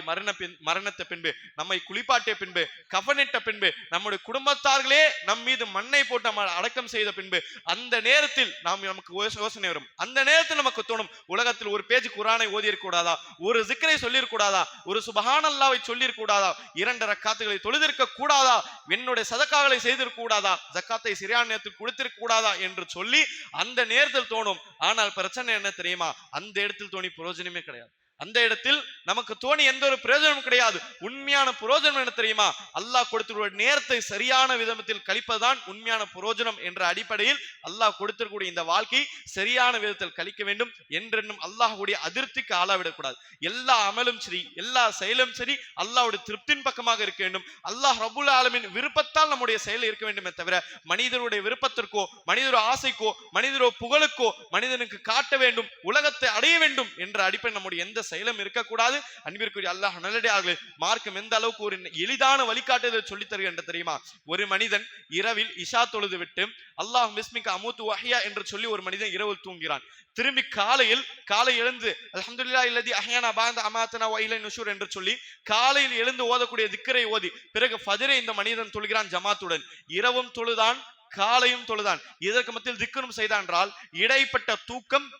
மரணத்தை பின்பு நம்மை குளிப்பாட்டிய பின்பு கஃனிட்ட பின்பு நம்முடைய குடும்பத்தார்களே நம் மீது மண்ணை போட்டு நம்ம அடக்கம் செய்த பின்பு அந்த நேரத்தில் நமக்கு யோசனை வரும். அந்த நேரத்தில் நமக்கு தோணும், உலகத்தில் ஒரு பேஜ் குர்ஆனை ஓதி இருக்க கூடாதா, ஒரு zikரை சொல்லி இருக்க கூடாதா, ஒரு சுப்ஹானல்லாஹ்வை சொல்லி இருக்க கூடாதா, 2 ரக்காத்துகளை தொழுதிருக்க கூடாதா, என்னுடைய சதக்காகளை செய்திருக்க கூடாதா, ஜக்காத்தை சரியான நேரத்தில் கொடுத்திருக்க கூடாதா என்று சொல்லி அந்த நேரத்தில் தோணும். ஆனால் பிரச்சனை என்ன தெரியுமா, அந்த இடத்தில் தோணி பிரயோஜனமே கிடையாது. அந்த இடத்தில் நமக்கு தோணி எந்த ஒரு பிரயோஜனமும் கிடையாது. உண்மையான பிரயோஜனம் என்ன தெரியுமா, அல்லாஹ் கொடுத்திருக்கிற நேரத்தை சரியான விதத்தில் கழிப்பதுதான் உண்மையான பிரயோஜனம் என்ற அடிப்படையில் அல்லாஹ் கொடுத்திருக்கக்கூடிய இந்த வாழ்க்கை சரியான விதத்தில் கழிக்க வேண்டும் என்றென்னும் அல்லாஹ்வுடைய அதிருப்திக்கு ஆளாவிடக்கூடாது. எல்லா அமலும் சரி, எல்லா செயலும் சரி அல்லாஹ்வுடைய திருப்தியின் பக்கமாக இருக்க வேண்டும். அல்லாஹ் ரப்புல் ஆலமீன் விருப்பத்தால் நம்முடைய செயல் இருக்க வேண்டுமே தவிர மனிதனுடைய விருப்பத்திற்கோ மனிதனுடைய ஆசைக்கோ மனிதனுடைய புகழுக்கோ மனிதனுக்கு காட்ட வேண்டும், உலகத்தை அடைய வேண்டும் என்ற அடிப்படை நம்முடைய எந்த செயலும் இருக்கக்கூடாது. அன்பிற்குரிய அல்லாஹ் நல்லடியார்களே, மார்க்கம் எந்த அளவுக்கு ஒரு எளிதான வழிகாட்டுதலை சொல்லித் தருகின்ற தெரியுமா, ஒரு மனிதன் இரவில் இஷா தொழுது விட்டு அல்லாஹ் பிஸ்மிக அமூது வஹ்யா என்று சொல்லி ஒரு மனிதன் இரவில் தூங்குகிறான். திரும்பி காலை எழுந்து அல்ஹம்துலில்லாஹி அல்லதி அஹ்யானா பஅத அமாதனா வ இலைஹி நுஷூர் என்று சொல்லி காலையில் எழுந்து ஓதக்கூடிய திக்ரை ஓதி பிறகு ஃபஜ்ரை இந்த மனிதன் தொழுகிறான் ஜமாத்துடன். இரவும் தொழுதான், காலையும் தொழுதான், இதற்கு மத்தியில் திக்ரும் செய்தான் என்றால் இடைப்பட்ட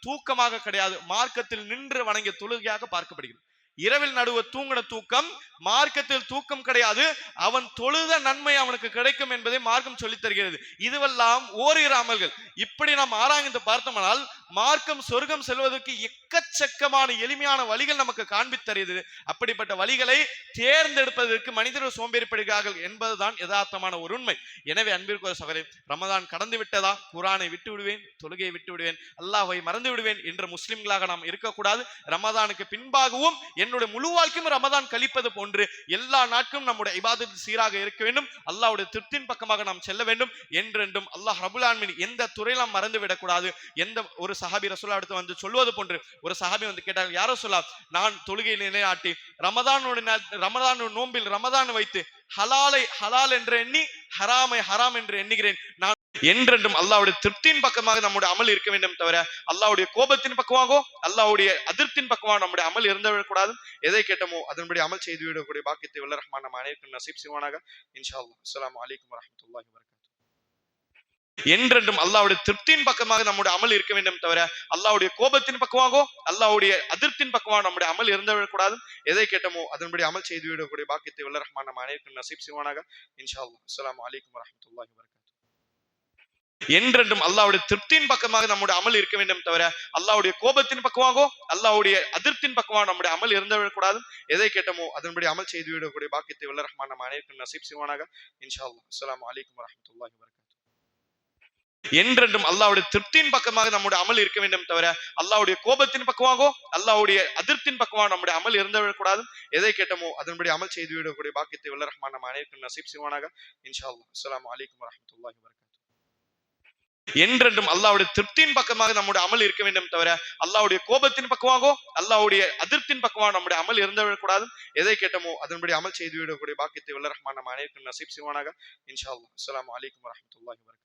தூக்கமாக கிடையாது, மார்க்கத்தில் நின்று வணங்கிய தொழுகையாக பார்க்கப்படுகிறது. இரவில் நடுவ தூங்கின தூக்கம் மார்க்கத்தில் தூக்கம் கிடையாது. அவன் தொழுத நன்மை அவனுக்கு கிடைக்கும் என்பதை மார்க்கம் சொல்லித் தருகிறது. இதுவெல்லாம் ஓரிரு அமல்கள். இப்படி நாம் ஆராய்ந்து பார்த்தோம்னால் மார்க்கம் சொர்க்கம் செல்வதற்கு எக்கச்சக்கமான எளிமையான வழிகள் நமக்கு காண்பித்து தருகிறது. அப்படிப்பட்ட வழிகளை தேர்ந்தெடுப்பதற்கு மனிதர்கள் சோம்பேறிப்படுகிறார்கள் என்பதுதான் யதார்த்தமான ஒரு உண்மை. எனவே அன்பிற்கு சகோதரரே, ரமதான் கடந்து விட்டதா, குர்ஆனை விட்டு விடுவேன், தொழுகையை விட்டு விடுவேன், அல்லாஹ்வை மறந்து விடுவேன் என்ற முஸ்லிம்களாக நாம் இருக்கக்கூடாது. ரமதானுக்கு பின்பாகவும் என்னுடைய முழு வாழ்க்கையும் ரமதான் கழிப்பது போன்று எல்லா நாட்களும் நம்முடைய இபாதத் சீராக இருக்க வேண்டும். அல்லாஹ்வுடைய திருப்தியின் பக்கமாக நாம் செல்ல வேண்டும். என்றென்றும் அல்லாஹ் ரப்புல் ஆலமீன் எந்த துறையில நாம் மறந்து விடக்கூடாது. எந்த ஒரு சஹாபி ரசூலுல்லாஹ் அடுத்து வந்து சொல்வது போன்று ஒரு சஹாபி வந்து கேட்டார்கள், யார் ரசூலுல்லாஹ், நான் தொழுகையை நிலைநாட்டி ரமதான் நோம்பில் ரமதான் வைத்து ஹலாலை ஹலால் என்று எண்ணி ஹராமை ஹராம் என்று எண்ணுகிறேன். நான் என்றென்றும் அல்லாஹ்வுடைய திருப்தியின் பக்கமாக நம்முடைய அமல் இருக்க வேண்டும் தவிர அல்லாஹ்வுடைய கோபத்தின் பக்கமாகவோ அல்லாஹ்வுடைய அதிருப்தியின் பக்கமாக நம்முடைய அமல் இருந்து விடக்கூடாது. எதை கேட்டோமோ அதன்படி அமல் செய்து விடக்கூடிய பாக்கியத்தை வல்ல ரஹ்மான் நம்ம அனைவருக்கும் நசீப் செய்வானாக. இன்ஷா அல்லாஹ். அஸ்ஸலாமு அலைக்கும் வரஹ்மத்துல்லாஹி வபரகாத்துஹு. என்றென்றும் அல்லாஹ்வுடைய திருப்தியின் பக்கமாக நம்முடைய அமல் இருக்க வேண்டும் தவிர அல்லாஹ்வுடைய கோபத்தின் பக்கமாகவோ அல்லாஹ்வுடைய அதிருப்தியின் பக்கமாக நம்முடைய அமல் இருந்து விடக்கூடாது. எதை கேட்டோமோ அதன்படி அமல் செய்து விடக்கூடிய பாக்கியத்தை வல்ல ரஹ்மான் நம்ம அனைவருக்கும் நசீப் செய்வானாக. இன்ஷா அல்லாஹ். அஸ்ஸலாமு அலைக்கும் வரஹ்மத்துல்லாஹி வபரகாத்துஹு. என்றென்றும் அல்லாஹ்வுடைய திருப்தியின் பக்கமாக நம்முடைய அமல் இருக்க வேண்டும் தவிர அல்லாஹ்வுடைய கோபத்தின் பக்கமாகவோ அல்லாஹ்வுடைய அதிருப்தியின் பக்கமாக நம்முடைய அமல் இருந்து விடக்கூடாது. எதை கேட்டோமோ அதன்படி அமல் செய்து விடக்கூடிய பாக்கியத்தை வல்ல ரஹ்மான் நம்ம அனைவருக்கும் நசீப் செய்வானாக. இன்ஷா அல்லாஹ். அஸ்ஸலாமு அலைக்கும் வரஹ்மத்துல்லாஹி வபரகாத்துஹு. என்றென்றும் அல்லாஹ்வுடைய திருப்தியின் பக்கமாக நம்முடைய அமல் இருக்க வேண்டும் தவிர அல்லாஹ்வுடைய கோபத்தின் பக்கமாகவோ அல்லாஹ்வுடைய அதிருப்தியின் பக்கமாக நம்முடைய அமல் இருந்து விடக்கூடாது. எதை கேட்டோமோ அதன்படி அமல் செய்து விடக்கூடிய பாக்கியத்தை வல்ல ரஹ்மான் நம்ம அனைவருக்கும் நசீப் செய்வானாக. இன்ஷா அல்லாஹ். அஸ்ஸலாமு அலைக்கும் வரஹ்மத்துல்லாஹி வபரகாத்துஹு. என்றென்றும் அல்லாஹ்வுடைய திருப்தியின் பக்கமாக நம்முடைய அமல் இருக்க வேண்டும் தவிர அல்லாஹ்வுடைய கோபத்தின் பக்கமாகவோ அல்லாஹ்வுடைய அதிருப்தியின் பக்கமாக நம்முடைய அமல் இருந்து விடக்கூடாது. எதை கேட்டோமோ அதன்படி அமல் செய்து விடக்கூடிய பாக்கியத்தை வல்ல ரஹ்மான் நம்ம அனைவருக்கும் நசீப் செய்வானாக. இன்ஷா அல்லாஹ். அஸ்ஸலாமு அலைக்கும் வரஹ்மத்துல்லாஹி வபரகாத்துஹு.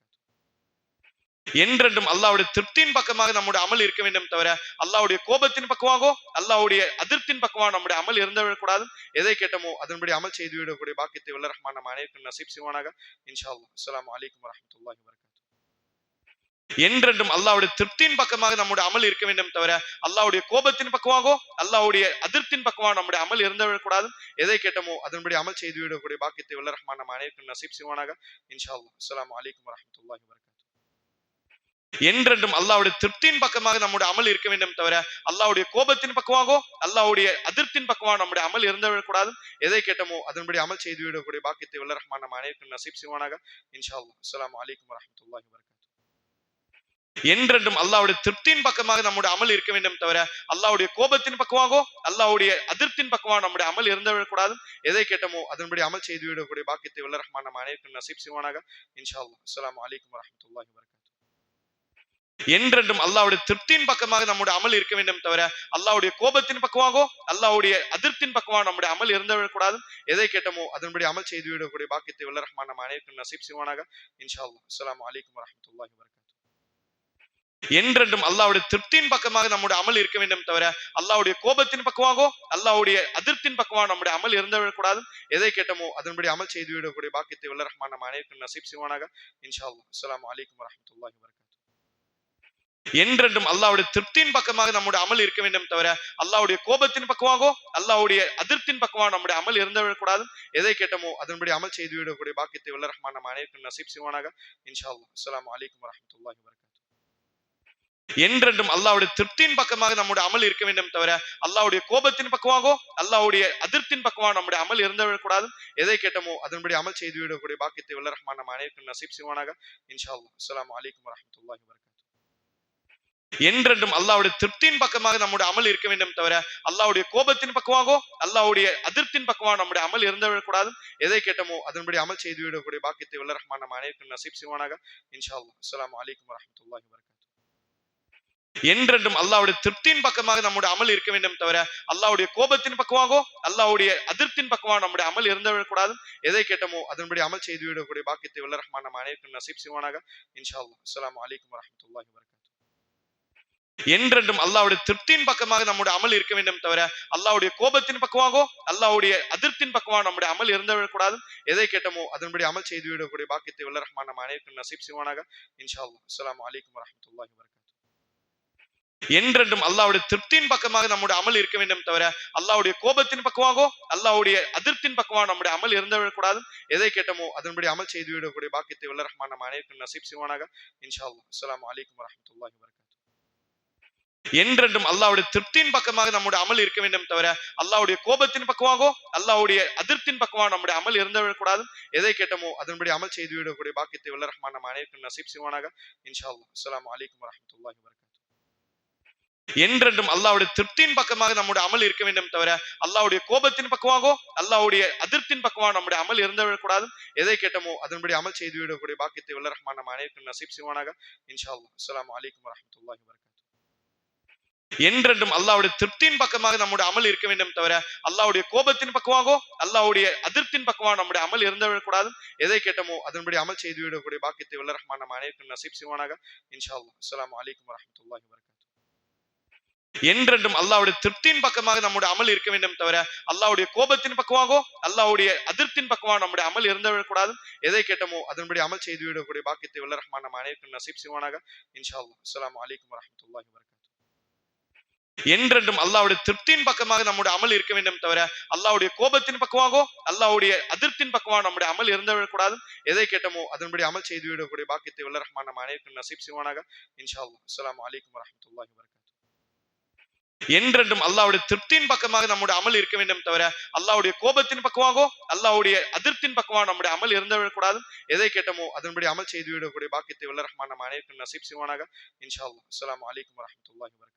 என்றென்றும் அல்லாஹ்வுடைய திருப்தியின் பக்கமாக நம்முடைய அமல் இருக்க வேண்டும் தவிர அல்லாஹ்வுடைய கோபத்தின் பக்கமாகவோ அல்லாஹ்வுடைய அதிருப்தியின் பக்கமாக நம்முடைய அமல் இருந்து விடக்கூடாது. எதை கேட்டோமோ அதன்படி அமல் செய்து விடக்கூடிய பாக்கியத்தை வல்ல ரஹ்மான் நம்ம அனைவருக்கும் நசீப் செய்வானாக. இன்ஷா அல்லாஹ். அஸ்ஸலாமு அலைக்கும் வரஹ்மத்துல்லாஹி வபரகாத்துஹு. என்றென்றும் அல்லாஹ்வுடைய திருப்தியின் பக்கமாக நம்முடைய அமல் இருக்க வேண்டும் தவிர அல்லாஹ்வுடைய கோபத்தின் பக்கமாகவோ அல்லாஹ்வுடைய அதிருப்தியின் பக்கமாக நம்முடைய அமல் இருந்து விடக்கூடாது. எதை கேட்டோமோ அதன்படி அமல் செய்து விடக்கூடிய பாக்கியத்தை வல்ல ரஹ்மான் நம்ம அனைவருக்கும் நசீப் செய்வானாக. இன்ஷா அல்லாஹ். அஸ்ஸலாமு அலைக்கும் வரஹ்மத்துல்லாஹி வபரகாத்துஹு. என்றென்றும் அல்லாஹ்வுடைய திருப்தியின் பக்கமாக நம்முடைய அமல் இருக்க வேண்டும் தவிர அல்லாஹ்வுடைய கோபத்தின் பக்கமாகவோ அல்லாஹ்வுடைய அதிருப்தியின் பக்கமாக நம்முடைய அமல் இருந்து விடக்கூடாது. எதை கேட்டோமோ அதன்படி அமல் செய்து விடக்கூடிய பாக்கியத்தை வல்ல ரஹ்மான் நம்ம அனைவருக்கும் நசீப் செய்வானாக. இன்ஷா அல்லாஹ். அஸ்ஸலாமு அலைக்கும் வரஹ்மத்துல்லாஹி வபரகாத்துஹு. என்றென்றும் அல்லாஹ்வுடைய திருப்தியின் பக்கமாக நம்முடைய அமல் இருக்க வேண்டும் தவிர அல்லாஹ்வுடைய கோபத்தின் பக்கமாகவோ அல்லாஹ்வுடைய அதிருப்தியின் பக்கமாக நம்முடைய அமல் இருந்து விடக்கூடாது. எதை கேட்டோமோ அதன்படி அமல் செய்து விடக்கூடிய பாக்கியத்தை வல்ல ரஹ்மான் நம்ம அனைவருக்கும் நசீப் செய்வானாக. இன்ஷா அல்லாஹ். அஸ்ஸலாமு அலைக்கும் வரஹ்மத்துல்லாஹி வபரகாத்துஹு. என்றென்றும் அல்லாஹ்வுடைய திருப்தியின் பக்கமாக நம்முடைய அமல் இருக்க வேண்டும் தவிர அல்லாஹ்வுடைய கோபத்தின் பக்கமாகவோ அல்லாஹ்வுடைய அதிருப்தியின் பக்கமாக நம்முடைய அமல் இருந்து விடக்கூடாது. எதை கேட்டோமோ அதன்படி அமல் செய்து விடக்கூடிய பாக்கியத்தை வல்ல ரஹ்மான் நம்ம அனைவருக்கும் நசீப் செய்வானாக. இன்ஷா அல்லாஹ். அஸ்ஸலாமு அலைக்கும் வரஹ்மத்துல்லாஹி வபரகாத்துஹு. என்றென்றும் அல்லாஹ்வுடைய திருப்தியின் பக்கமாக நம்முடைய அமல் இருக்க வேண்டும் தவிர அல்லாஹ்வுடைய கோபத்தின் பக்கமாகவோ அல்லாஹ்வுடைய அதிருப்தியின் பக்கமாக நம்முடைய அமல் இருந்து விடக்கூடாது. எதை கேட்டோமோ அதன்படி அமல் செய்து விடக்கூடிய பாக்கியத்தை வல்ல ரஹ்மான் நம்ம அனைவருக்கும் நசீப் செய்வானாக. இன்ஷா அல்லாஹ். அஸ்ஸலாமு அலைக்கும் வரஹ்மத்துல்லாஹி வபரகாத்துஹு. என்றென்றும் அல்லாஹ்வுடைய திருப்தியின் பக்கமாக நம்முடைய அமல் இருக்க வேண்டும் தவிர அல்லாஹ்வுடைய கோபத்தின் பக்கமாகவோ அல்லாஹ்வுடைய அதிருப்தியின் பக்கமாக நம்முடைய அமல் இருந்து விடக்கூடாது. எதை கேட்டோமோ அதன்படி அமல் செய்து விடக்கூடிய பாக்கியத்தை வல்ல ரஹ்மான் நம்ம அனைவருக்கும் நசீப் செய்வானாக. இன்ஷா அல்லாஹ். அஸ்ஸலாமு அலைக்கும் வரஹ்மத்துல்லாஹி வபரகாத்துஹு. என்றென்றும் அல்லாஹ்வுடைய திருப்தியின் பக்கமாக நம்முடைய அமல் இருக்க வேண்டும் தவிர அல்லாஹ்வுடைய கோபத்தின் பக்கமாகவோ அல்லாஹ்வுடைய அதிருப்தியின் பக்கமாக நம்முடைய அமல் இருந்து விடக்கூடாது. எதை கேட்டோமோ அதன்படி அமல் செய்து விடக்கூடிய பாக்கியத்தை வல்ல ரஹ்மான் நம்ம அனைவருக்கும் நசீப் செய்வானாக. இன்ஷா அல்லாஹ். அஸ்ஸலாமு அலைக்கும் வரஹ்மத்துல்லாஹி வபரகாத்துஹு. என்றென்றும் அல்லாஹ்வுடைய திருப்தியின் பக்கமாக நம்முடைய அமல் இருக்க வேண்டும் தவிர அல்லாஹ்வுடைய கோபத்தின் பக்கமாகவோ அல்லாஹ்வுடைய அதிருப்தியின் பக்கமாக நம்முடைய அமல் இருந்து விடக்கூடாது. எதை கேட்டோமோ அதன்படி அமல் செய்து விடக்கூடிய பாக்கியத்தை வல்ல ரஹ்மான் நம்ம அனைவருக்கும் நசீப் செய்வானாக. இன்ஷா அல்லாஹ். அஸ்ஸலாமு அலைக்கும் வரஹ்மத்துல்லாஹி வபரகாத்துஹு. என்றென்றும் அல்லாஹ்வுடைய திருப்தியின் பக்கமாக நம்முடைய அமல் இருக்க வேண்டும் தவிர அல்லாஹ்வுடைய கோபத்தின் பக்கமாகவோ அல்லாஹ்வுடைய அதிருப்தியின் பக்கமாக நம்முடைய அமல் இருந்து விடக்கூடாது. எதை கேட்டோமோ அதன்படி அமல் செய்து விடக்கூடிய பாக்கியத்தை வல்ல ரஹ்மான் நம்ம அனைவருக்கும் நசீப் செய்வானாக. இன்ஷா அல்லாஹ். அஸ்ஸலாமு அலைக்கும் வரஹ்மத்துல்லாஹி வபரகாத்துஹு. என்றென்றும் அல்லாஹ்வுடைய திருப்தியின் பக்கமாக நம்முடைய அமல் இருக்க வேண்டும் தவிர அல்லாஹ்வுடைய கோபத்தின் பக்கமாகவோ அல்லாஹ்வுடைய அதிருப்தியின் பக்கமாக நம்முடைய அமல் இருந்து விடக்கூடாது. எதை கேட்டோமோ அதன்படி அமல் செய்து விடக்கூடிய பாக்கியத்தை வல்ல ரஹ்மான் நம்ம அனைவருக்கும் நசீப் செய்வானாக. இன்ஷா அல்லாஹ். அஸ்ஸலாமு அலைக்கும் வரஹ்மத்துல்லாஹி வபரகாத்துஹு. என்றென்றும் அல்லாஹ்வுடைய திருப்தியின் பக்கமாக நம்முடைய அமல் இருக்க வேண்டும் தவிர அல்லாஹ்வுடைய கோபத்தின் பக்கமாகவோ அல்லாஹ்வுடைய அதிருப்தியின் பக்கமாக நம்முடைய அமல் இருந்து விடக்கூடாது. எதை கேட்டோமோ அதன்படி அமல் செய்து விடக்கூடிய பாக்கியத்தை வல்ல ரஹ்மான் நம்ம அனைவருக்கும் நசீப் செய்வானாக. இன்ஷா அல்லாஹ். அஸ்ஸலாமு அலைக்கும் வரஹ்மத்துல்லாஹி வபரகாத்துஹு. என்றென்றும் அல்லாஹ்வுடைய திருப்தியின் பக்கமாக நம்முடைய அமல் இருக்க வேண்டும் தவிர அல்லாஹ்வுடைய கோபத்தின் பக்கமாகவோ அல்லாஹ்வுடைய அதிருப்தியின் பக்கமாக நம்முடைய அமல் இருந்து விடக்கூடாது. எதை கேட்டோமோ அதன்படி அமல் செய்து விடக்கூடிய பாக்கியத்தை வல்ல ரஹ்மான் நம்ம அனைவருக்கும் நசீப் செய்வானாக. இன்ஷா அல்லாஹ். அஸ்ஸலாமு அலைக்கும் வரஹ்மத்துல்லாஹி வபரகாத்துஹு. என்றென்றும் அல்லாஹ்வுடைய திருப்தியின் பக்கமாக நம்முடைய அமல் இருக்க வேண்டும் தவிர அல்லாஹ்வுடைய கோபத்தின் பக்கமாகவோ அல்லாஹ்வுடைய அதிருப்தியின் பக்கமாக நம்முடைய அமல் இருந்து விடக்கூடாது. எதை கேட்டோமோ அதன்படி அமல் செய்து விடக்கூடிய பாக்கியத்தை வல்ல ரஹ்மான் நம்ம அனைவருக்கும் நசீப் செய்வானாக. இன்ஷா அல்லாஹ். அஸ்ஸலாமு அலைக்கும் வரஹ்மத்துல்லாஹி வபரகாத்துஹு. என்றென்றும் அல்லாஹ்வுடைய திருப்தியின் பக்கமாக நம்முடைய அமல் இருக்க வேண்டும் தவிர அல்லாஹ்வுடைய கோபத்தின் பக்கமாகவோ அல்லாஹ்வுடைய அதிருப்தியின் பக்கமாக நம்முடைய அமல் இருந்து விடக்கூடாது. எதை கேட்டோமோ அதன்படி அமல் செய்து விடக்கூடிய பாக்கியத்தை வல்ல ரஹ்மான் நம்ம அனைவருக்கும் நசீப் செய்வானாக. இன்ஷா அல்லாஹ். அஸ்ஸலாமு அலைக்கும் வரஹ்மத்துல்லாஹி வபரகாத்துஹு. என்றென்றும் அல்லாஹ்வுடைய திருப்தியின் பக்கமாக நம்முடைய அமல் இருக்க வேண்டும் தவிர அல்லாஹ்வுடைய கோபத்தின் பக்கமாகவோ அல்லாஹ்வுடைய அதிருப்தியின் பக்கமாக நம்முடைய அமல் இருந்து விடக்கூடாது. எதை கேட்டோமோ அதன்படி அமல் செய்து விடக்கூடிய பாக்கியத்தை வல்ல ரஹ்மான் நம்ம அனைவருக்கும் நசீப் செய்வானாக. இன்ஷா அல்லாஹ். அஸ்ஸலாமு அலைக்கும் வரஹ்மத்துல்லாஹி வபரகாத்துஹு. என்றென்றும் அல்லாஹ்வுடைய திருப்தியின் பக்கமாக நம்முடைய அமல் இருக்க வேண்டும் தவிர அல்லாஹ்வுடைய கோபத்தின் பக்கமாகவோ அல்லாஹ்வுடைய அதிருப்தியின் பக்கமாக நம்முடைய அமல் இருந்து விடக்கூடாது. எதை கேட்டோமோ அதன்படி அமல் செய்து விடக்கூடிய பாக்கியத்தை வல்ல ரஹ்மான் நம்ம அனைவருக்கும் நசீப் செய்வானாக. இன்ஷா அல்லாஹ். அஸ்ஸலாமு அலைக்கும் வரஹ்மத்துல்லாஹி வபரகாத்துஹு. என்றென்றும் அல்லாஹ்வுடைய திருப்தியின் பக்கமாக நம்முடைய அமல் இருக்க வேண்டும் தவிர அல்லாஹ்வுடைய கோபத்தின் பக்கமாகவோ அல்லாஹ்வுடைய அதிருப்தியின் பக்கமாக நம்முடைய அமல் இருந்து விடக்கூடாது. எதை கேட்டோமோ அதன்படி அமல் செய்து விடக்கூடிய பாக்கியத்தை வல்ல ரஹ்மான் நம்ம அனைவருக்கும் நசீப் செய்வானாக. இன்ஷா அல்லாஹ். அஸ்ஸலாமு அலைக்கும் வரஹ்மத்துல்லாஹி வபரகாத்துஹு.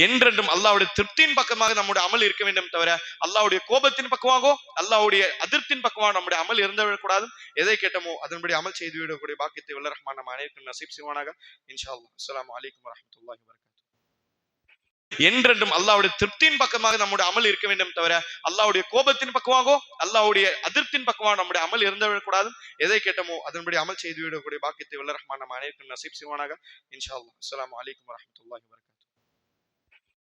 என்றென்றும் அல்லாஹ்வுடைய திருப்தியின் பக்கமாக நம்முடைய அமல் இருக்க வேண்டும் தவிர அல்லாஹ்வுடைய கோபத்தின் பக்கமாகவோ அல்லாஹ்வுடைய அதிருப்தியின் பக்கமாக நம்முடைய அமல் இருந்து விடக்கூடாது. எதை கேட்டோமோ அதன்படி அமல் செய்து விடக்கூடிய பாக்கியத்தை வல்ல ரஹ்மான் நம்ம அனைவருக்கும் நசீப் செய்வானாக. இன்ஷா அல்லாஹ். அஸ்ஸலாமு அலைக்கும் வரஹ்மத்துல்லாஹி வபரகாத்துஹு. என்றென்றும் அல்லாஹ்வுடைய திருப்தியின் பக்கமாக நம்முடைய அமல் இருக்க வேண்டும் தவிர அல்லாஹ்வுடைய கோபத்தின் பக்கமாகவோ அல்லாஹ்வுடைய அதிருப்தியின் பக்கமாக நம்முடைய அமல் இருந்து விடக்கூடாது. எதை கேட்டோமோ அதன்படி அமல் செய்து விடக்கூடிய பாக்கியத்தை வல்ல ரஹ்மான் நம்ம அனைவருக்கும் நசீப் செய்வானாக. இன்ஷா அல்லாஹ். அஸ்ஸலாமு அலைக்கும் வரஹ்மத்துல்லாஹி வபரகாத்துஹு.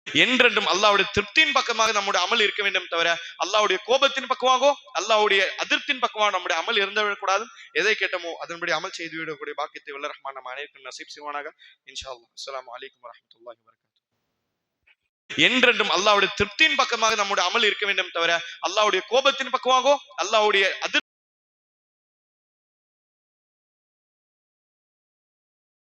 என்றென்றும் அல்லாஹ்வுடைய திருப்தியின் பக்கமாக நம்முடைய அமல் இருக்க வேண்டும் தவிர அல்லாஹ்வுடைய கோபத்தின் பக்கமாகவோ அல்லாஹ்வுடைய அதிருப்தியின் பக்கமாக நம்முடைய அமல் இருந்து விடக்கூடாது. எதை கேட்டோமோ அதன்படி அமல் செய்து விடக்கூடிய பாக்கியத்தை வல்ல ரஹ்மான் நம்ம அனைவருக்கும் நசீப் செய்வானாக. இன்ஷா அல்லாஹ். அஸ்ஸலாமு அலைக்கும் வரஹ்மத்துல்லாஹி வபரகாத்துஹு. என்றென்றும் அல்லாஹ்வுடைய திருப்தியின் பக்கமாக நம்முடைய அமல் இருக்க வேண்டும் தவிர அல்லாஹ்வுடைய கோபத்தின் பக்கமாகவோ அல்லாஹ்வுடைய